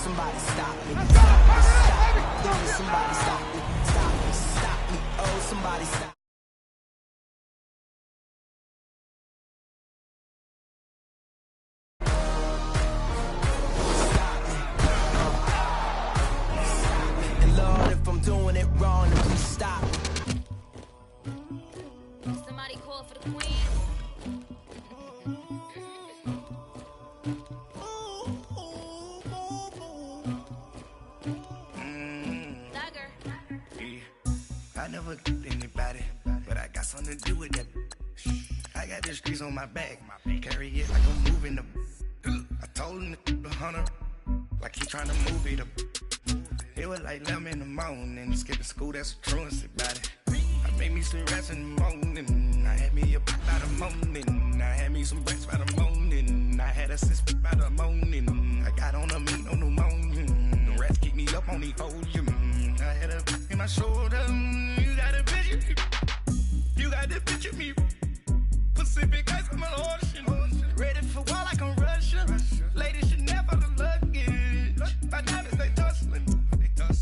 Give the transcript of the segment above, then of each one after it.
somebody stop me. Stop me. Please, somebody stop me. Stop me. Stop me. Oh, somebody stop me. Doing it wrong, and please stop. Somebody call for the queen. Dagger. Yeah. I never did anybody, but I got something to do with that. I got the streets on my back, carry it like I'm moving the. I told him the hunter, like he trying to move it up. It was like 11 in the morning, skipping school, that's a truancy about it. I made me some rest in the morning, I had me a by the morning, I had me some breaks by the morning, I had a sis by the morning, I got on a meat on the morning, the rats keep me up on the ocean, I had a in my shoulder, you got a picture, you got the picture me, Pacific ice on my ocean, ready for war like I'm Russian, ladies should never the luggage, my diamonds they tussling.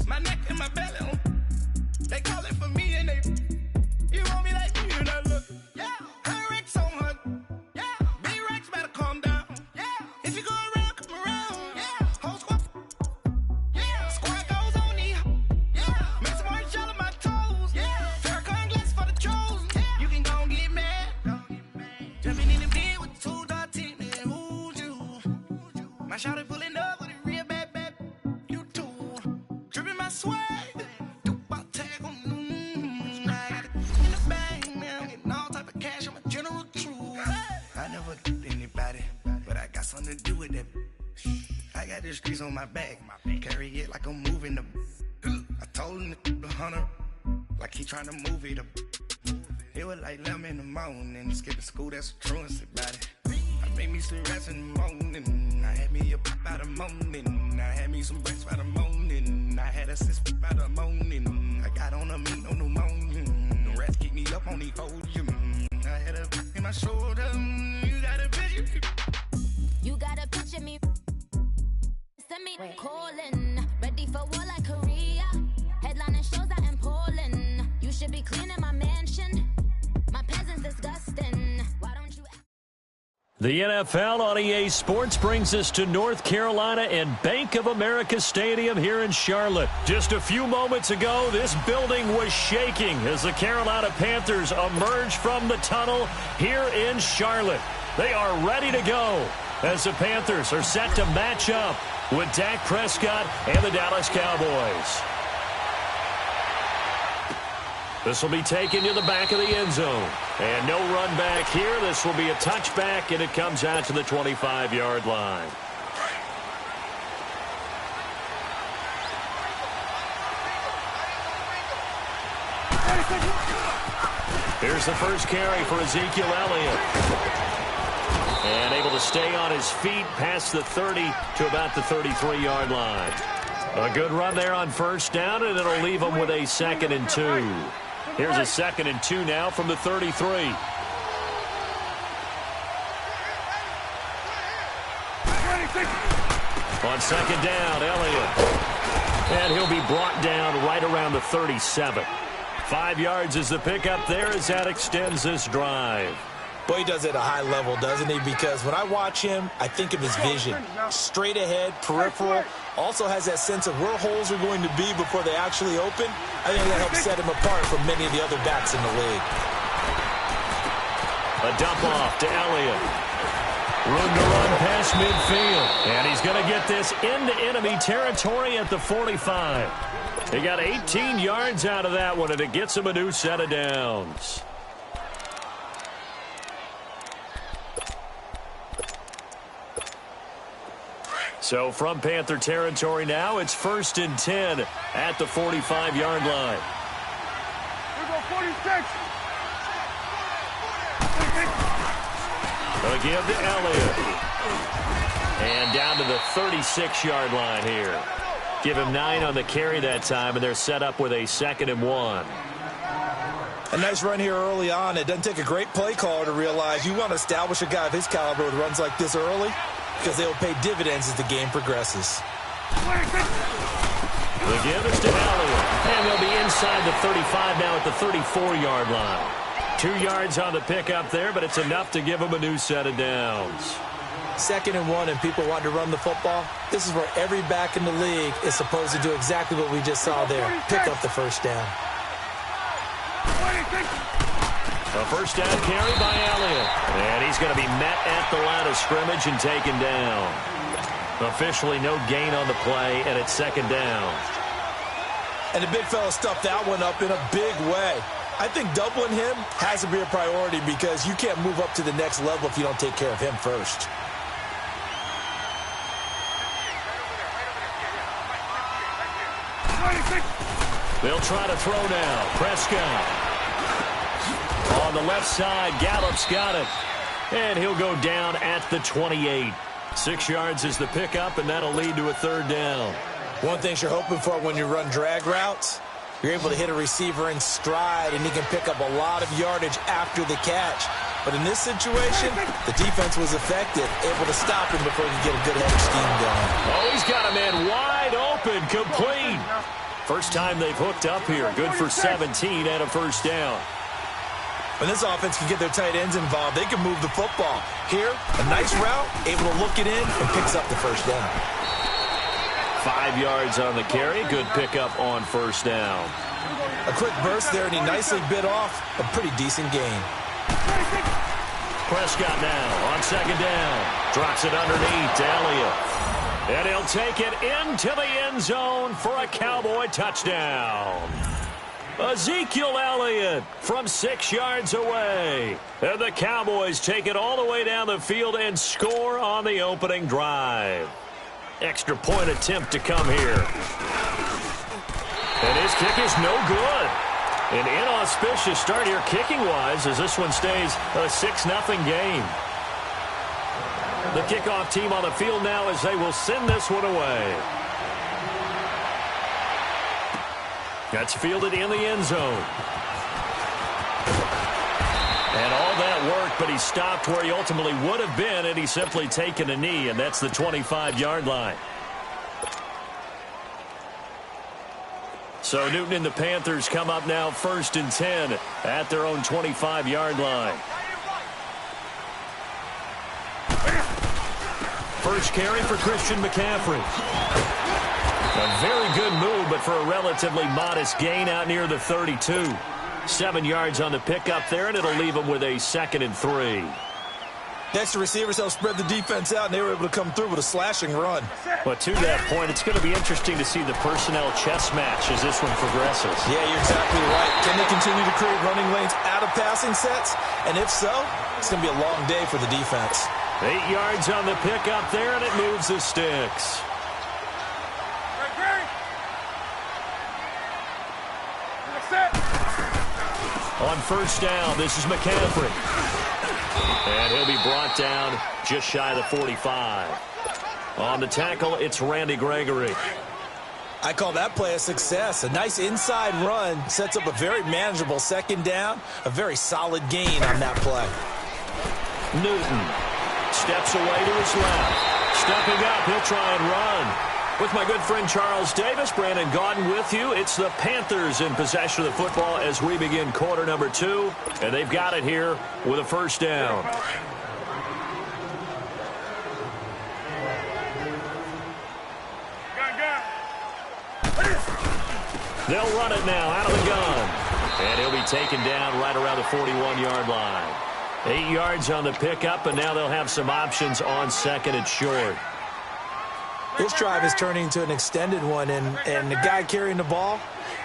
My neck and my belly, they calling for me and they, you want me like me and I look, yeah, her Rex on her, yeah, big Rex better calm down, yeah, if you go around, come around, yeah, whole squad, yeah, squad goes on me, yeah, make some orange gel on my toes, yeah, Farrakhan glass for the trolls, yeah, you can go and get mad, jumping in the bed with 2 dark teeth, man, who's you, my shawty pulling up with a real bad, you too. Dripping my swag, about tag on I got it in the bag now, getting all type of cash, I'm a general true. I never did anybody, but I got something to do with that. I got the streets on my back, carry it like I'm moving the. I told him the hunter, like he trying to move it up. It was like 11 in the morning, skipping school, that's a truancy about it. I made me some rest in the morning, I had me a by the morning, I had me some breaks by the morning, I had a sis by the morning, I got on a meat on the morning, the rats keep me up on the ocean, I had a in my shoulder, you got a picture, You got a picture me. Send me calling, ready for war like Korea. Headlining shows out in Poland. You should be cleaning my mansion. My peasants disgusting. Why don't you? The NFL on EA Sports brings us to North Carolina and Bank of America Stadium here in Charlotte. Just a few moments ago, this building was shaking as the Carolina Panthers emerged from the tunnel here in Charlotte. They are ready to go as the Panthers are set to match up with Dak Prescott and the Dallas Cowboys. This will be taken to the back of the end zone. And no run back here. This will be a touchback, and it comes out to the 25-yard line. Here's the first carry for Ezekiel Elliott. And able to stay on his feet past the 30 to about the 33-yard line. A good run there on first down, and it'll leave him with a 2nd and 2. Here's a 2nd and 2 now from the 33. On 2nd down, Elliott. And he'll be brought down right around the 37. 5 yards is the pickup there as that extends this drive. Boy, he does it at a high level, doesn't he? Because when I watch him, I think of his vision. Straight ahead, peripheral. Also has that sense of where holes are going to be before they actually open. I think that helps set him apart from many of the other backs in the league. A dump off to Elliott. Room to run past midfield. And he's going to get this into enemy territory at the 45. He got 18 yards out of that one, and it gets him a new set of downs. So from Panther territory now, it's 1st and 10 at the 45-yard line. Here go 46. They'll give to Elliott. And down to the 36-yard line here. Give him 9 on the carry that time, and they're set up with a 2nd and 1. A nice run here early on. It doesn't take a great play caller to realize you want to establish a guy of his caliber with runs like this early, because they will pay dividends as the game progresses. The give is to Elliott. And they'll be inside the 35 now at the 34-yard line. 2 yards on the pickup there, but it's enough to give them a new set of downs. 2nd and 1 and people want to run the football. This is where every back in the league is supposed to do exactly what we just saw there. Pick up the first down. A first down carry by Elliott. And he's going to be met at the line of scrimmage and taken down. Officially no gain on the play, and it's 2nd down. And the big fella stuffed that one up in a big way. I think doubling him has to be a priority because you can't move up to the next level if you don't take care of him first. They'll try to throw now. Prescott. On the left side, Gallup's got it. And he'll go down at the 28. 6 yards is the pickup, and that'll lead to a 3rd down. One thing you're hoping for when you run drag routes, you're able to hit a receiver in stride, and he can pick up a lot of yardage after the catch. But in this situation, the defense was effective, able to stop him before he could get a good header scheme going. Oh, he's got a man wide open, complete. First time they've hooked up here. Good for 17 and a first down. When this offense can get their tight ends involved, they can move the football. Here, a nice route, able to look it in, and picks up the first down. 5 yards on the carry. Good pickup on first down. A quick burst there, and he nicely bit off a pretty decent gain. Prescott now on 2nd down. Drops it underneath to Elliott. And he'll take it into the end zone for a Cowboy touchdown. Ezekiel Elliott from 6 yards away. And the Cowboys take it all the way down the field and score on the opening drive. Extra point attempt to come here. And his kick is no good. An inauspicious start here kicking-wise as this one stays a 6-0 game. The kickoff team on the field now as they will send this one away. That's fielded in the end zone. And all that work, but he stopped where he ultimately would have been, and he's simply taken a knee, and that's the 25-yard line. So Newton and the Panthers come up now 1st and 10 at their own 25-yard line. First carry for Christian McCaffrey. A very good move, but for a relatively modest gain out near the 32. 7 yards on the pickup there, and it'll leave him with a 2nd and 3. Next, the receivers helped spread the defense out, and they were able to come through with a slashing run. But to that point, it's going to be interesting to see the personnel chess match as this one progresses. Yeah, you're exactly right. Can they continue to create running lanes out of passing sets? And if so, it's going to be a long day for the defense. 8 yards on the pickup there, and it moves the sticks. On first down, this is McCaffrey. And he'll be brought down just shy of the 45. On the tackle, it's Randy Gregory. I call that play a success. A nice inside run sets up a very manageable 2nd down. A very solid gain on that play. Newton steps away to his left. Stepping up, he'll try and run. With my good friend Charles Davis, Brandon Gaudin with you. It's the Panthers in possession of the football as we begin quarter number 2. And they've got it here with a first down. They'll run it now out of the gun. And he'll be taken down right around the 41-yard line. 8 yards on the pickup, and now they'll have some options on 2nd and short. This drive is turning into an extended one, and the guy carrying the ball,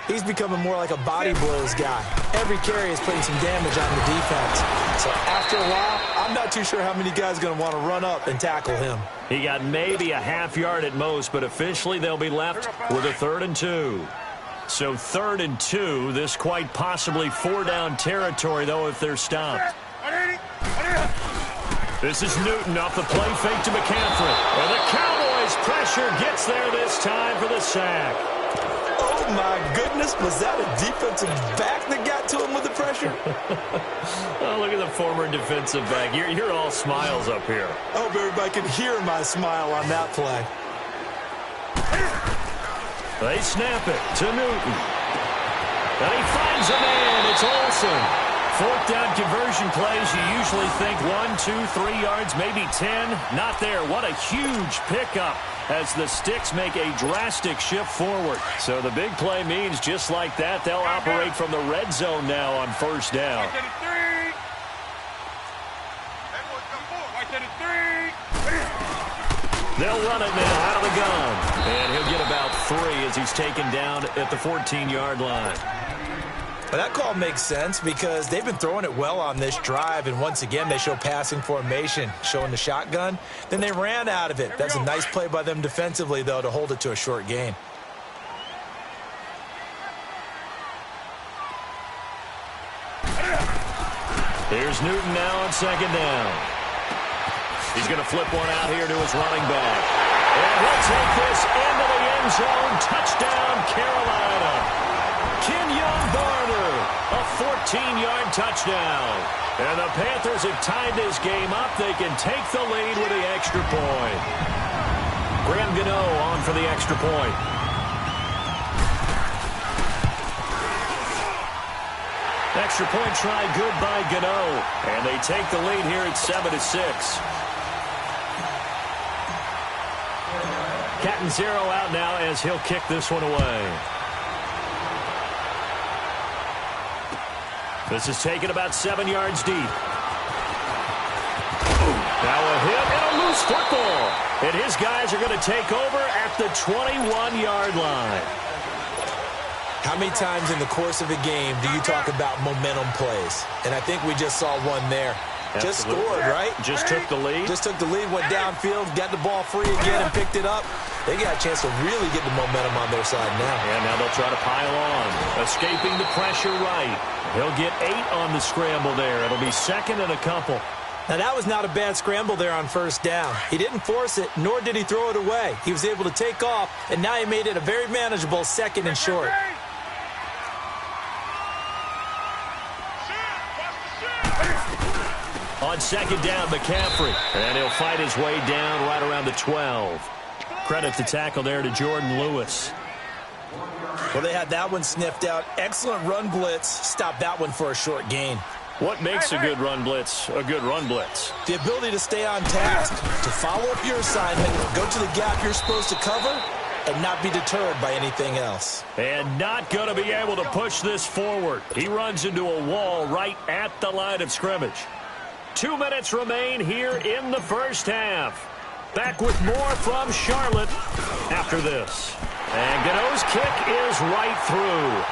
he's becoming more like a body blows guy. Every carry is putting some damage on the defense. So after a while, I'm not too sure how many guys are going to want to run up and tackle him. He got maybe a half yard at most, but officially they'll be left with a 3rd and 2. So 3rd and 2, this quite possibly 4-down territory, though, if they're stopped. This is Newton off the play fake to McCaffrey. And the Cowboys pressure gets there this time for the sack. Oh, my goodness. Was that a defensive back that got to him with the pressure? Oh, look at the former defensive back. You're all smiles up here. I hope everybody can hear my smile on that play. They snap it to Newton. And he finds a man. It's Olsen. Fourth down conversion plays, you usually think 1, 2, 3 yards, maybe 10. Not there. What a huge pickup as the Sticks make a drastic shift forward. So the big play means just like that, they'll operate from the red zone now on first down. They'll run it now out of the gun. And he'll get about 3 as he's taken down at the 14-yard line. Well, that call makes sense because they've been throwing it well on this drive, and once again they show passing formation, showing the shotgun. Then they ran out of it. That's a nice play by them defensively, though, to hold it to a short gain. Here's Newton now on second down. He's going to flip one out here to his running back. And he'll take this into the end zone. Touchdown, Carolina. Kenyon Barner, a 14-yard touchdown. And the Panthers have tied this game up. They can take the lead with the extra point. Graham Gano on for the extra point. Extra point try good by Gano. And they take the lead here at 7-6. Catanzaro out now as he'll kick this one away. This is taken about 7 yards deep. Now a hit and a loose football. And his guys are going to take over at the 21-yard line. How many times in the course of a game do you talk about momentum plays? And I think we just saw one there. Absolutely. Just scored, right? Just took the lead. Just took the lead, went downfield, got the ball free again and picked it up. They got a chance to really get the momentum on their side now. And now they'll try to pile on. Escaping the pressure right. He'll get 8 on the scramble there. It'll be second and a couple. Now, that was not a bad scramble there on first down. He didn't force it, nor did he throw it away. He was able to take off, and now he made it a very manageable second and short. On second down, McCaffrey. And he'll fight his way down right around the 12. Credit the tackle there to Jordan Lewis. Well, they had that one sniffed out. Excellent run blitz. Stopped that one for a short gain. What makes a good run blitz a good run blitz? The ability to stay on task, to follow up your assignment, go to the gap you're supposed to cover, and not be deterred by anything else. And not going to be able to push this forward. He runs into a wall right at the line of scrimmage. 2 minutes remain here in the first half. Back with more from Charlotte after this. And Gano's kick is right through.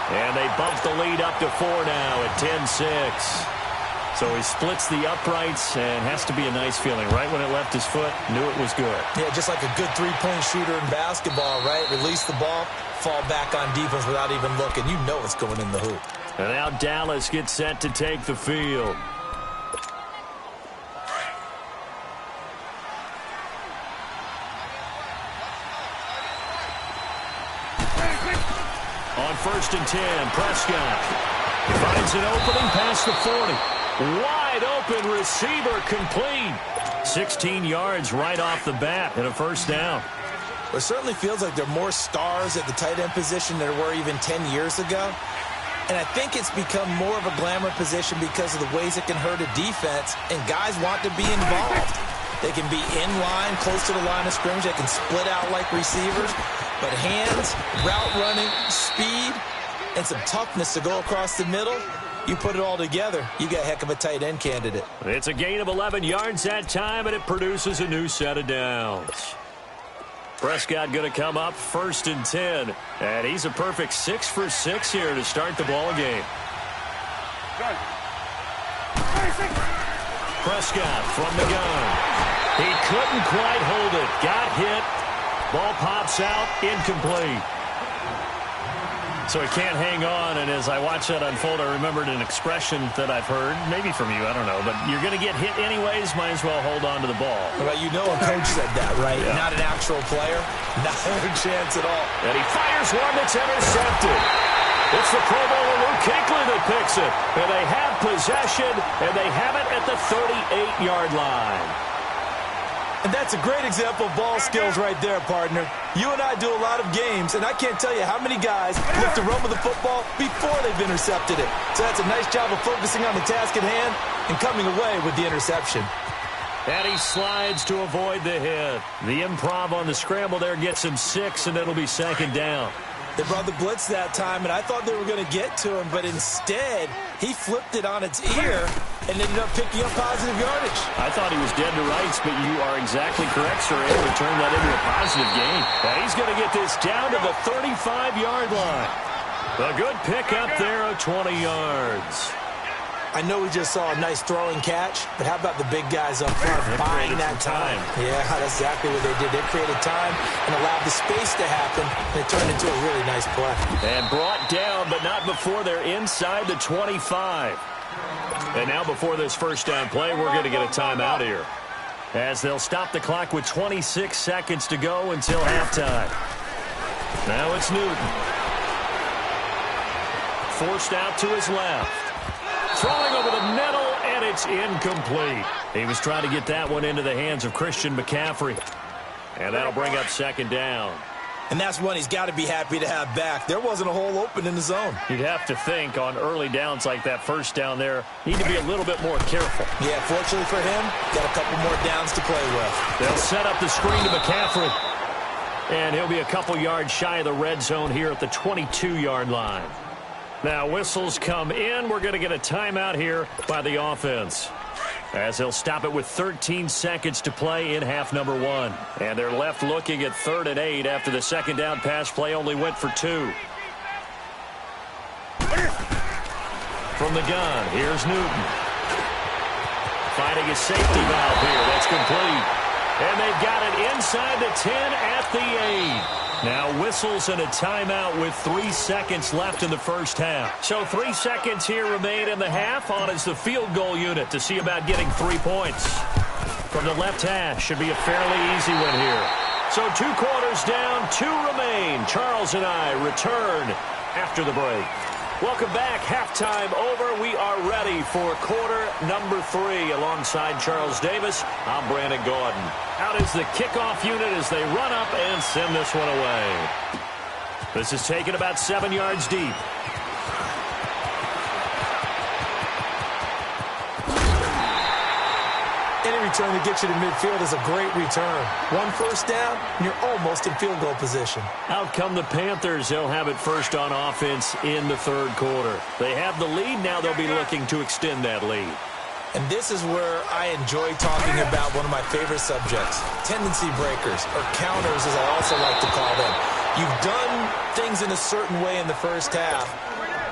And they bump the lead up to 4 now at 10-6. So he splits the uprights and has to be a nice feeling. Right when it left his foot, knew it was good. Yeah, just like a good three-point shooter in basketball, right? Release the ball, fall back on defense without even looking. You know it's going in the hoop. And now Dallas gets set to take the field. On 1st and 10, Prescott finds an opening past the 40. Wide open receiver complete. 16 yards right off the bat and a first down. Well, it certainly feels like there are more stars at the tight end position than there were even 10 years ago. And I think it's become more of a glamour position because of the ways it can hurt a defense, and guys want to be involved. They can be in line, close to the line of scrimmage. They can split out like receivers. But hands, route running, speed, and some toughness to go across the middle, you put it all together, you got a heck of a tight end candidate. It's a gain of 11 yards that time, and it produces a new set of downs. Prescott going to come up 1st and 10, and he's a perfect 6 for 6 here to start the ball game. Prescott from the gun. He couldn't quite hold it. Got hit. Ball pops out, incomplete. So he can't hang on, and as I watch that unfold, I remembered an expression that I've heard, maybe from you, I don't know, but you're going to get hit anyways, might as well hold on to the ball. Well, you know a coach said that, right? Yeah. Not an actual player. Not a chance at all. And he fires one that's intercepted. It's the Pro Bowler Luke Kuechly that picks it. And they have possession, and they have it at the 38-yard line. And that's a great example of ball skills right there, partner. You and I do a lot of games, and I can't tell you how many guys look to run with the football before they've intercepted it. So that's a nice job of focusing on the task at hand and coming away with the interception. And he slides to avoid the hit. The improv on the scramble there gets him 6, and it'll be second down. They brought the blitz that time, and I thought they were going to get to him, but instead, he flipped it on its ear and ended up picking up positive yardage. I thought he was dead to rights, but you are exactly correct, sir. Able to turn that into a positive gain. Now he's going to get this down to the 35-yard line. A good pickup there of 20 yards. I know we just saw a nice throwing catch, but how about the big guys up front buying that time? Yeah, that's exactly what they did. They created time and allowed the space to happen, and it turned into a really nice play. And brought down, but not before they're inside the 25. And now before this first down play, we're going to get a timeout here, as they'll stop the clock with 26 seconds to go until halftime. Now it's Newton. Forced out to his left. Throwing over the middle, and it's incomplete. He was trying to get that one into the hands of Christian McCaffrey. And that'll bring up second down. And that's one he's got to be happy to have back. There wasn't a hole open in the zone. You'd have to think on early downs like that first down there, need to be a little bit more careful. Yeah, fortunately for him, got a couple more downs to play with. They'll set up the screen to McCaffrey. And he'll be a couple yards shy of the red zone here at the 22-yard line. Now whistles come in. We're going to get a timeout here by the offense, as they'll stop it with 13 seconds to play in half number 1. And they're left looking at 3rd and 8 after the second down pass play only went for 2. From the gun, here's Newton. Finding a safety valve here. That's complete. And they've got it inside the 10 at the 8. Now whistles and a timeout with 3 seconds left in the first half. So 3 seconds here remain in the half. On is the field goal unit to see about getting 3 points. From the left hash, should be a fairly easy one here. So 2 quarters down, 2 remain. Charles and I return after the break. Welcome back. Halftime over. We are ready for quarter number 3. Alongside Charles Davis, I'm Brandon Gordon. Out is the kickoff unit as they run up and send this one away. This is taken about 7 yards deep. Any return that gets you to midfield is a great return. 1 first down, and you're almost in field goal position. Out come the Panthers. They'll have it first on offense in the 3rd quarter. They have the lead. Now they'll be looking to extend that lead. And this is where I enjoy talking about one of my favorite subjects, tendency breakers, or counters as I also like to call them. You've done things in a certain way in the first half,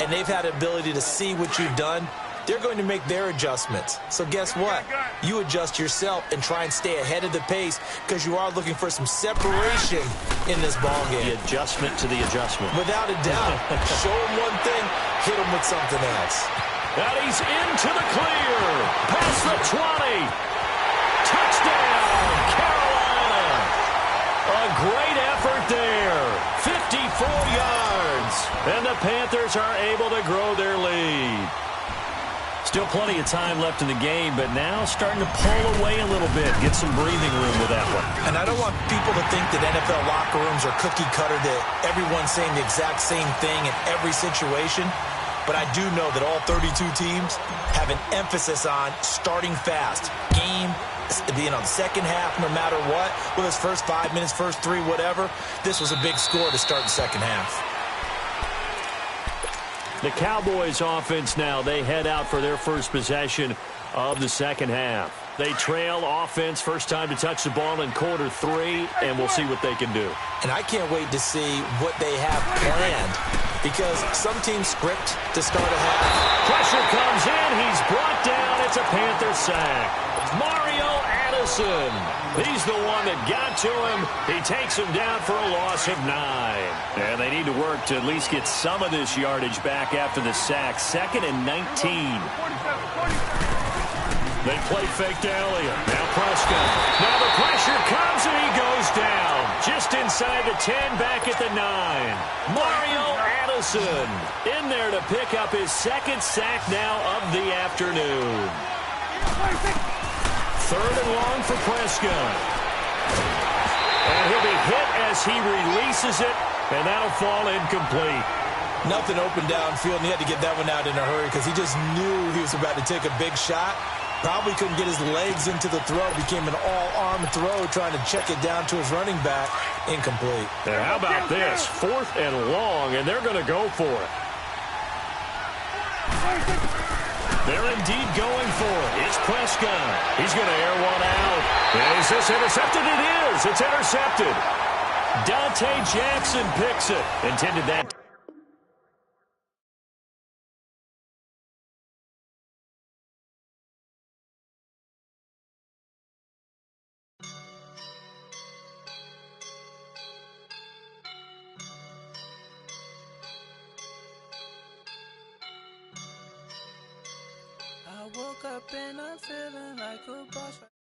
and they've had the ability to see what you've done. They're going to make their adjustments. So guess what? You adjust yourself and try and stay ahead of the pace because you are looking for some separation in this ball game. The adjustment to the adjustment. Without a doubt. Show them one thing, hit them with something else. And he's into the clear. Past the 20. Touchdown, Carolina. A great effort there. 54 yards. And the Panthers are able to grow their lead. Still plenty of time left in the game, but now starting to pull away a little bit, get some breathing room with that one. And I don't want people to think that NFL locker rooms are cookie cutter, that everyone's saying the exact same thing in every situation. But I do know that all 32 teams have an emphasis on starting fast. Game, the second half, no matter what, whether it's first 5 minutes, first 3, whatever, this was a big score to start the second half. The Cowboys offense now, they head out for their first possession of the second half. They trail offense, first time to touch the ball in quarter 3, and we'll see what they can do. And I can't wait to see what they have planned, because some teams script to start a half. Pressure comes in, he's brought down, it's a Panther sack. Mario Addison, he's the one that got to him. He takes him down for a loss of 9. And they need to work to at least get some of this yardage back after the sack. 2nd and 19. They play fake to Elliott. Now Prescott. Now the pressure comes and he goes down. Just inside the 10, back at the 9. Mario Addison in there to pick up his 2nd sack now of the afternoon. 3rd and long for Prescott. And he'll be hit as this. He releases it, and that'll fall incomplete. Nothing open downfield, and he had to get that one out in a hurry because he just knew he was about to take a big shot. Probably couldn't get his legs into the throw. Became an all-arm throw, trying to check it down to his running back. Incomplete. And how about this? 4th and long, and they're going to go for it. They're indeed going for it. It's Prescott. He's going to air one out. Is this intercepted? It is. It's intercepted. Dante Jackson picks it. Intended that. I woke up and I'm feeling like a boss.